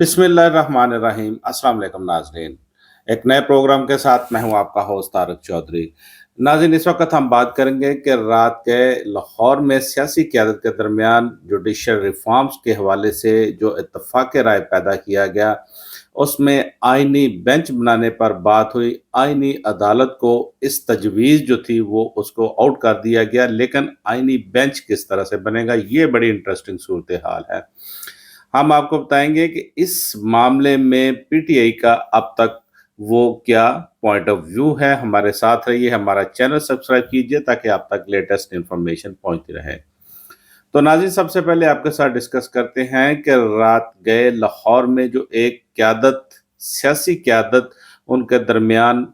बिस्मिल्लाहिर्रहमानिर्रहीम। अस्सलाम वालेकुम नाज़रीन। एक नए प्रोग्राम के साथ मैं हूं आपका होस्ट तारिक चौधरी। नाज़रीन, इस वक्त हम बात करेंगे कि रात के लाहौर में सियासी क़यादत के दरमियान जुडिशल रिफॉर्म्स के हवाले से जो इत्तफ़ाक़ राय पैदा किया गया, उसमें आइनी बेंच बनाने पर बात हुई। आइनी अदालत को इस तजवीज़ जो थी वो उसको आउट कर दिया गया, लेकिन आइनी बेंच किस तरह से बनेगा, ये बड़ी इंटरेस्टिंग सूरत हाल है। हम आपको बताएंगे कि इस मामले में पीटीआई का अब तक वो क्या पॉइंट ऑफ व्यू है। हमारे साथ रहिए, हमारा चैनल सब्सक्राइब कीजिए ताकि आप तक लेटेस्ट इंफॉर्मेशन पहुंचती रहे। तो नाज़रीन, सबसे पहले आपके साथ डिस्कस करते हैं कि रात गए लाहौर में जो एक क़यादत, सियासी क़यादत, उनके दरमियान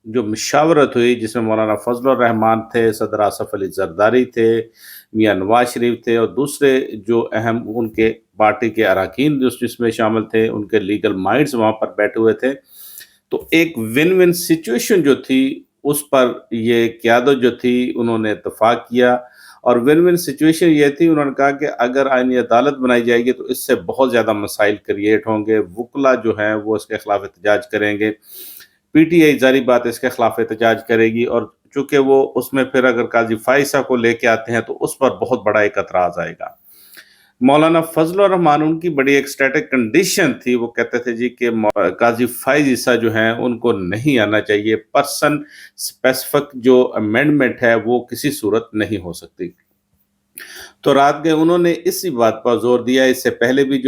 जो मशावरत हुई, जिसमें मौलाना फजलुर रहमान थे, सदर आसफ अली जरदारी थे, मियाँ नवाज शरीफ थे और दूसरे जो अहम उनके पार्टी के अरकान जिसमें शामिल थे, उनके लीगल माइंड्स वहाँ पर बैठे हुए थे। तो एक विन विन सिचुएशन जो थी, उस पर ये क़यादत जो थी उन्होंने इत्तफाक किया। और विन विन सिचुएशन ये थी, उन्होंने कहा कि अगर आईनी अदालत बनाई जाएगी तो इससे बहुत ज़्यादा मसाइल क्रिएट होंगे, वकला जो हैं वो इसके खिलाफ एहतजाज करेंगे, पीटीआई ज़ाहिर बात इसके खिलाफ एहतजाज करेगी, और चूंकि वो उसमें फिर अगर काजी फाइसा को लेके आते हैं तो उस पर बहुत बड़ा एक एतराज़ आएगा। मौलाना फजलुर रहमान, उनकी बड़ी एक स्टैटिक कंडीशन थी, वो कहते थे जी कि काजी फाइज ईसा जो हैं उनको नहीं आना चाहिए, पर्सन स्पेसिफिक जो अमेंडमेंट है वो किसी सूरत नहीं हो सकती। तो रात के उन्होंने इसी बात पर जोर दिया। इससे पहले भी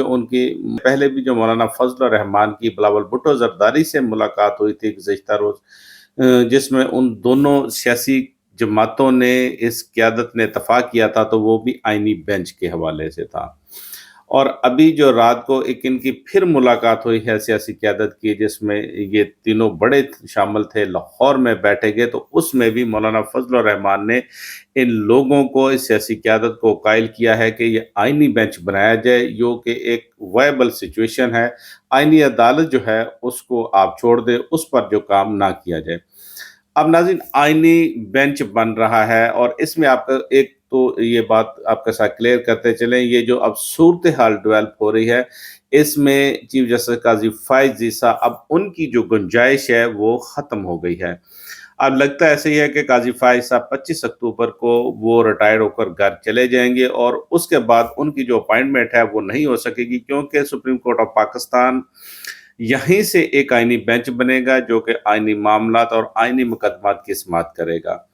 जो मौलाना फजलुर रहमान की बिलावल भुट्टो जरदारी से मुलाकात हुई थी गुज़िश्ता रोज, जिसमें उन दोनों सियासी जमातों ने, इस क़यादत ने इत्तफाक किया था, तो वो भी आईनी बेंच के हवाले से था। और अभी जो रात को एक इनकी फिर मुलाकात हुई है सियासी क़यादत की, जिसमें ये तीनों बड़े शामिल थे, लाहौर में बैठे गए, तो उसमें भी मौलाना फजलुर रहमान ने इन लोगों को, इस सियासी क़यादत को कायल किया है कि ये आईनी बेंच बनाया जाए, जो कि एक वायबल सिचुएशन है। आईनी अदालत जो है उसको आप छोड़ दें, उस पर जो काम ना किया जाए। अब नाज़रीन, आईनी बेंच बन रहा है और इसमें आपका एक तो ये बात आपके साथ क्लियर करते चलें, ये जो अब सूरत हाल डेवलप हो रही है, इसमें चीफ जस्टिस काजी फाइज ईसा, अब उनकी जो गुंजाइश है वो ख़त्म हो गई है। अब लगता ऐसे ही है कि काजी फाइज साहब 25 अक्टूबर को वो रिटायर्ड होकर घर चले जाएंगे और उसके बाद उनकी जो अपॉइंटमेंट है वो नहीं हो सकेगी, क्योंकि सुप्रीम कोर्ट ऑफ पाकिस्तान यहीं से एक आईनी बेंच बनेगा जो कि आईनी मामलात और आईनी मुकदमात की समाअत करेगा।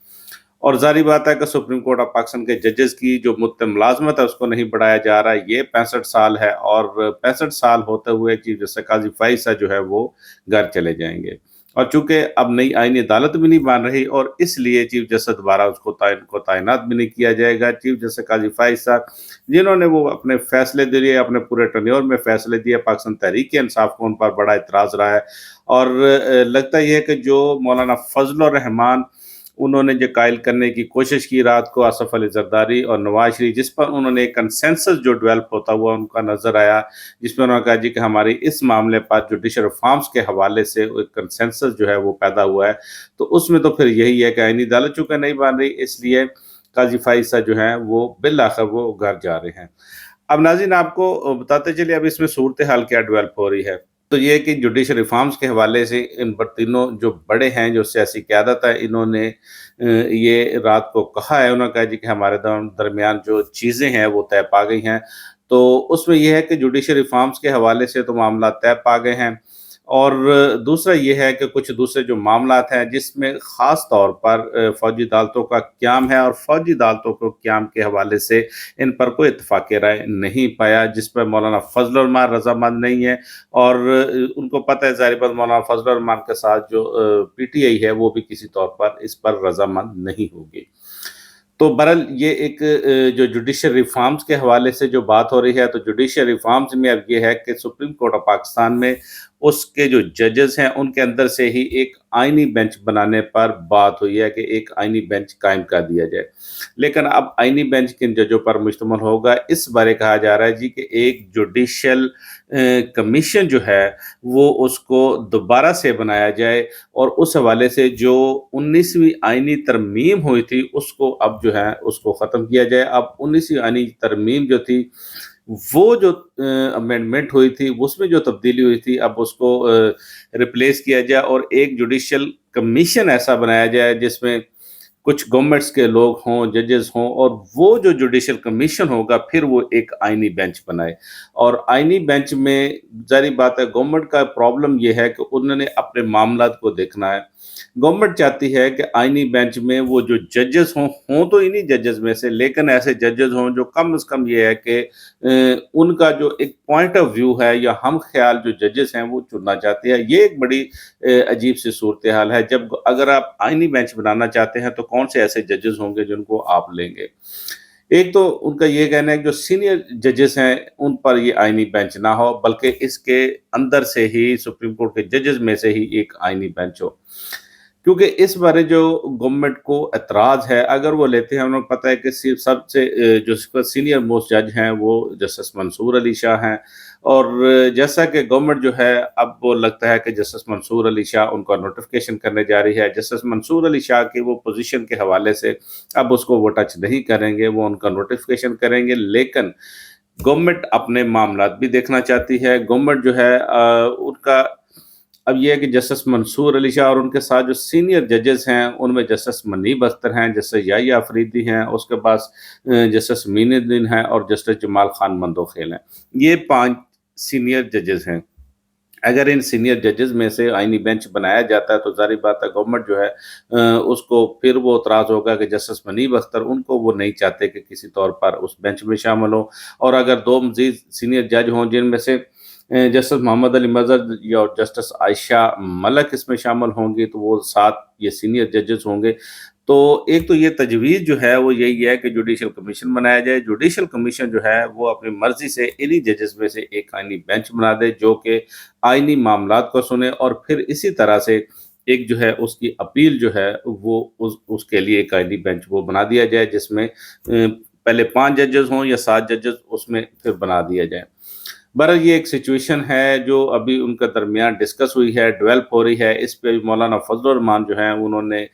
और ज़ाहिर बात है कि सुप्रीम कोर्ट ऑफ पाकिस्तान के जजेस की जो मुलाजमत है उसको नहीं बढ़ाया जा रहा है। ये 65 साल है और 65 साल होते हुए चीफ जस्टिस काजी फाइसा जो है वो घर चले जाएंगे। और चूंकि अब नई आईनी अदालत भी नहीं बन रही, और इसलिए चीफ जस्टिस दोबारा उसको तैनात भी नहीं किया जाएगा। चीफ जस्टिस काजी फाइसा, जिन्होंने वो अपने फैसले दिए, अपने पूरे टर्न्योर में फैसले दिए, पाकिस्तान तहरीक इंसाफ को उन पर बड़ा इतराज़ रहा है। और लगता यह है कि जो मौलाना फजलुर रहमान, उन्होंने जो कायल करने की कोशिश की रात को आसफ अली जरदारी और नवाज शरीफ, जिस पर उन्होंने एक कंसेंसस जो डेवलप होता हुआ उनका नजर आया, जिसमें उन्होंने कहा जी कि हमारी इस मामले पर जुडिशल रिफॉर्म्स के हवाले से एक कंसेंसस जो है वो पैदा हुआ है, तो उसमें तो फिर यही है कि आईनी अदालत चूंकि नहीं बन रही, इसलिए काजी फाइसा जो है वो बिल आखिर वो घर जा रहे हैं। अब नाज़रीन, आपको बताते चलिए अब इसमें सूरत हाल क्या डेवलप हो रही है। तो ये कि जुडिशल रिफॉर्म्स के हवाले से इन पर तीनों जो बड़े हैं, जो सियासी क़यादत है, इन्होंने ये रात को कहा है, उन्होंने कहा जी कि हमारे दरमियान जो चीज़ें हैं वो तय पा गई हैं। तो उसमें यह है कि जुडिशल रिफॉर्म्स के हवाले से तो मामला तय पा गए हैं, और दूसरा ये है कि कुछ दूसरे जो मामलात हैं जिसमें ख़ास तौर पर फ़ौजी अदालतों का क़याम है, और फ़ौजी अदालतों को क़याम के हवाले से इन पर कोई इत्तफ़ाक़ राय नहीं पाया, जिस पर मौलाना फजलुर रहमान रज़ामंद नहीं है। और उनको पता है ज़ाहिर बात, मौलाना फजलुर रहमान के साथ जो पीटीआई है वो भी किसी तौर पर इस पर रज़ामंद नहीं होगी। तो बहरहाल ये एक जो जुडिशल रिफॉर्म्स के हवाले से जो बात हो रही है, तो जुडिशल रिफॉर्म्स में अब ये है कि सुप्रीम कोर्ट ऑफ पाकिस्तान में उसके जो जजेस हैं उनके अंदर से ही एक आईनी बेंच बनाने पर बात हुई है कि एक आईनी बेंच कायम कर दिया जाए। लेकिन अब आईनी बेंच किन जजों पर मुश्तमिल होगा, इस बारे कहा जा रहा है जी कि एक जुडिशल कमीशन जो है वो उसको दोबारा से बनाया जाए, और उस हवाले से जो 19वीं आईनी तरमीम हुई थी उसको अब जो है उसको ख़त्म किया जाए। अब 19वीं आईनी तरमीम जो थी, وہ جو امینڈمنٹ ہوئی تھی اس میں جو تبدیلی ہوئی تھی اب اس کو ریپلیس کیا جائے اور ایک جوڈیشل کمیشن ایسا بنایا جائے جس میں کچھ گورنمنٹس کے لوگ ہوں، ججز ہوں، اور وہ جو جوڈیشل کمیشن ہوگا پھر وہ ایک آئینی بینچ بنائے۔ اور آئینی بینچ میں ظاہری بات ہے گورنمنٹ کا پرابلم یہ ہے کہ انہوں نے اپنے معاملات کو دیکھنا ہے۔ گورنمنٹ چاہتی ہے کہ آئینی بینچ میں وہ جو ججز ہوں تو انہی ججز میں سے، لیکن ایسے ججز ہوں جو کم از کم یہ ہے کہ ان کا جو ایک پوائنٹ آف ویو ہے یا ہم خیال جو ججز ہیں وہ چننا چاہتے ہیں۔ یہ ایک بڑی عجیب سی صورتحال ہے۔ جب اگر آپ آئینی بینچ بنانا چاہتے ہیں تو کون سے ایسے ججز ہوں گے جن کو آپ لیں گے؟ ایک تو ان کا یہ کہنا ہے کہ جو سینئر ججز ہیں ان پر یہ آئینی بینچ نہ ہو، بلکہ اس کے اندر سے ہی سپریم کورٹ کے ججز میں سے ہی ایک آئینی بینچ ہو، کیونکہ اس بارے جو گورنمنٹ کو اعتراض ہے اگر وہ لیتے ہیں، انہوں نے پتہ ہے کہ سب سے جو سینئر موسٹ جج ہیں وہ جسٹس منصور علی شاہ ہیں، اور جیسا کہ گورنمنٹ جو ہے اب وہ لگتا ہے کہ جسٹس منصور علی شاہ ان کا نوٹیفکیشن کرنے جا رہی ہے۔ جسٹس منصور علی شاہ کی وہ پوزیشن کے حوالے سے اب اس کو وہ ٹچ نہیں کریں گے، وہ ان کا نوٹیفکیشن کریں گے، لیکن گورنمنٹ اپنے معاملات بھی دیکھنا چاہتی ہے۔ گورنمنٹ جو ہے ان کا اب یہ ہے کہ جسٹس منصور علی شاہ اور ان کے ساتھ جو سینئر ججز ہیں ان میں جسٹس منیب اختر ہیں، جسٹس یحییٰ آفریدی ہیں، اس کے پاس جسٹس معین الدین ہیں اور جسٹس جمال خان مندوخیل ہیں۔ یہ 5 سینئر ججز ہیں۔ اگر ان سینئر ججز میں سے آئینی بینچ بنایا جاتا ہے تو ظاہری بات ہے گورنمنٹ جو ہے اس کو پھر وہ اعتراض ہوگا کہ جسٹس منیب اختر ان کو وہ نہیں چاہتے کہ کسی طور پر اس بینچ میں شامل ہوں، اور اگر 2 مزید سینئر جج ہوں جن میں سے جسٹس محمد علی مظہر یا جسٹس عائشہ ملک اس میں شامل ہوں گی تو وہ 7 یہ سینئر ججز ہوں گے۔ تو ایک تو یہ تجویز جو ہے وہ یہی ہے کہ جوڈیشل کمیشن بنایا جائے۔ جوڈیشل کمیشن جو ہے وہ اپنی مرضی سے انہی ججز میں سے ایک آئینی بینچ بنا دے جو کہ آئینی معاملات کو سنے، اور پھر اسی طرح سے ایک جو ہے اس کی اپیل جو ہے وہ اس کے لیے ایک آئینی بینچ وہ بنا دیا جائے جس میں پہلے 5 ججز ہوں یا 7 ججز اس میں پھر بنا دیا جائے۔ بہرحال یہ ایک سچویشن ہے جو ابھی ان کے درمیان ڈسکس ہوئی ہے، ڈیولپ ہو رہی ہے۔ اس پہ مولانا فضل الرحمان جو ہیں انہوں نے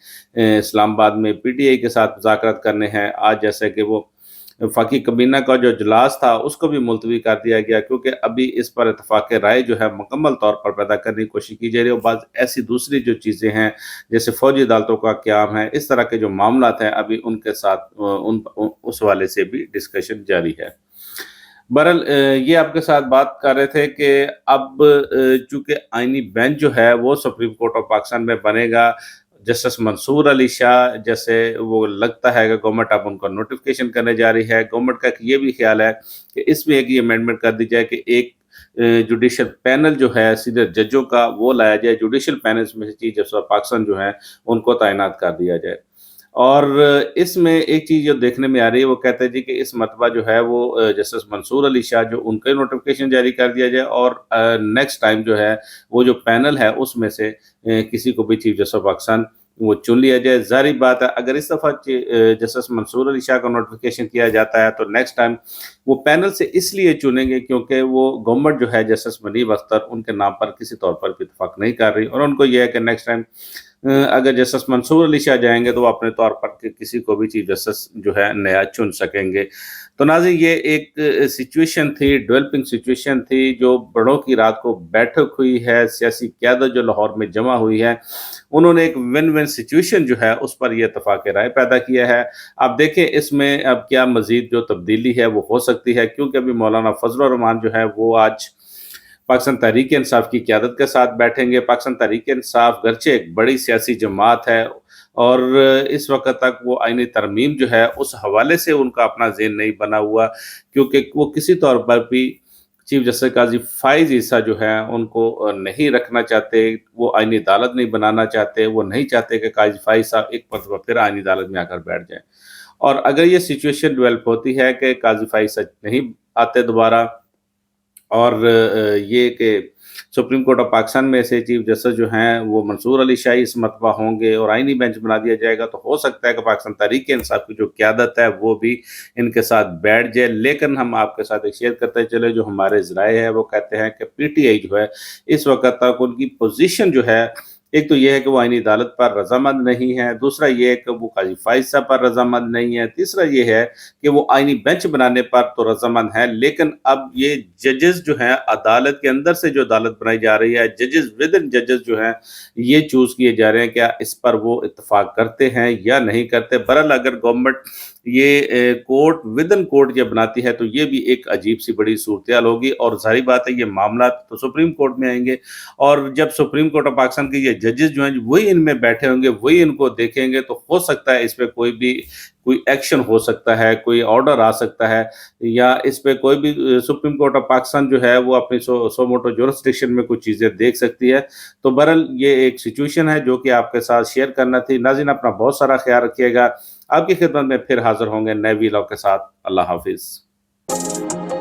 اسلام آباد میں پی ٹی آئی کے ساتھ مذاکرات کرنے ہیں آج، جیسے کہ وہ فقی کابینہ کا جو اجلاس تھا اس کو بھی ملتوی کر دیا گیا، کیونکہ ابھی اس پر اتفاق رائے جو ہے مکمل طور پر پیدا کرنے کی کوشش کی جا رہی ہے، اور بعض ایسی دوسری جو چیزیں ہیں جیسے فوجی عدالتوں کا قیام ہے، اس طرح کے جو معاملات ہیں ابھی ان کے ساتھ اس حوالے سے بھی ڈسکشن جاری ہے۔ بہرحال یہ آپ کے ساتھ بات کر رہے تھے کہ اب چونکہ آئینی بینچ جو ہے وہ سپریم کورٹ آف پاکستان میں بنے گا، جسٹس منصور علی شاہ جیسے وہ لگتا ہے کہ گورنمنٹ اب ان کا نوٹیفکیشن کرنے جا رہی ہے۔ گورنمنٹ کا یہ بھی خیال ہے کہ اس میں ایک یہ امینڈمنٹ کر دی جائے کہ ایک جوڈیشل پینل جو ہے سیدھے ججوں کا وہ لایا جائے، جوڈیشل پینلز میں سے چیف جسٹس آف پاکستان جو ہیں ان کو تعینات کر دیا جائے۔ اور اس میں ایک چیز جو دیکھنے میں آ رہی ہے وہ کہتے ہیں جی کہ اس مرتبہ جو ہے وہ جسٹس منصور علی شاہ جو ان کا نوٹیفکیشن جاری کر دیا جائے، اور نیکسٹ ٹائم جو ہے وہ جو پینل ہے اس میں سے کسی کو بھی چیف جسٹس آف پاکستان وہ چن لیا جائے۔ ظاہری بات ہے اگر اس دفعہ جسٹس منصور علی شاہ کا نوٹیفکیشن کیا جاتا ہے تو نیکسٹ ٹائم وہ پینل سے اس لیے چنیں گے کیونکہ وہ گورنمنٹ جو ہے جسٹس منیب اختر ان کے نام پر کسی طور پر بھی اتفاق نہیں کر رہی، اور ان کو یہ ہے کہ نیکسٹ ٹائم اگر جسٹس منصور علی شاہ جائیں گے تو وہ اپنے طور پر کسی کو بھی چیف جسٹس جو ہے نیا چن سکیں گے۔ تو ناظرین یہ ایک سچویشن تھی، ڈیولپنگ سچویشن تھی، جو بڑوں کی رات کو بیٹھک ہوئی ہے، سیاسی قیادت جو لاہور میں جمع ہوئی ہے انہوں نے ایک ون ون سچویشن جو ہے اس پر یہ اتفاق رائے پیدا کیا ہے۔ آپ دیکھیں اس میں اب کیا مزید جو تبدیلی ہے وہ ہو سکتی ہے، کیونکہ ابھی مولانا فضل الرحمان جو ہے وہ آج پاکستان تحریک انصاف کی قیادت کے ساتھ بیٹھیں گے۔ پاکستان تحریک انصاف گرچہ ایک بڑی سیاسی جماعت ہے اور اس وقت تک وہ آئینی ترمیم جو ہے اس حوالے سے ان کا اپنا ذہن نہیں بنا ہوا، کیونکہ وہ کسی طور پر بھی چیف جسٹس قاضی فائز عیسیٰ جو ہے ان کو نہیں رکھنا چاہتے، وہ آئینی عدالت نہیں بنانا چاہتے، وہ نہیں چاہتے کہ قاضی فائز صاحب ایک مرتبہ پھر آئینی عدالت میں آ کر بیٹھ جائیں۔ اور اگر یہ سچویشن ڈیولپ ہوتی ہے کہ قاضی فائز صاحب نہیں آتے دوبارہ، اور یہ کہ سپریم کورٹ آف پاکستان میں سے چیف جسٹس جو ہیں وہ منصور علی شاہ اس مرتبہ ہوں گے اور آئینی بینچ بنا دیا جائے گا، تو ہو سکتا ہے کہ پاکستان تحریک انصاف کی جو قیادت ہے وہ بھی ان کے ساتھ بیٹھ جائے۔ لیکن ہم آپ کے ساتھ ایک شیئر کرتے چلے، جو ہمارے ذرائع ہے وہ کہتے ہیں کہ پی ٹی آئی جو ہے اس وقت تک ان کی پوزیشن جو ہے एक तो ये है कि वो आईनी अदालत पर रज़ामंद नहीं है, दूसरा ये है कि वो काज़ी फ़ाइज़ साहब पर रज़ामंद नहीं है, तीसरा ये है कि वो आईनी बेंच बनाने पर तो रज़ामंद है, लेकिन अब ये जजेस जो हैं, अदालत के अंदर से जो अदालत बनाई जा रही है, जजेस विद इन जजेस जो हैं, ये चूज़ किए जा रहे हैं, क्या इस पर वो इत्तेफ़ाक करते हैं या नहीं करते। बहरहाल अगर गवर्नमेंट ये कोर्ट विद इन कोर्ट जब बनाती है, तो ये भी एक अजीब-सी बड़ी सूरत-ए-हाल होगी और ज़ाहिर बात है, ये मामला तो सुप्रीम कोर्ट में आएँगे और जब सुप्रीम कोर्ट ऑफ पाकिस्तान के ये जजेस जो हैं, वही इनमें बैठे होंगे, वही इनको देखेंगे, तो हो सकता है इस पे कोई एक्शन हो सकता है, कोई ऑर्डर आ सकता है या इस पे कोई भी सुप्रीम कोर्ट ऑफ पाकिस्तान जो है वो अपनी सो मोटो जुरिस्डिक्शन में कुछ चीज़ें देख सकती है। तो बहरहाल ये एक सिचुएशन है जो कि आपके साथ शेयर करना थी। नाज़रीन अपना बहुत सारा ख़्याल रखिएगा। आपकी खिदमत में फिर हाज़िर होंगे नए वीलॉग के साथ। अल्लाह हाफ़िज़।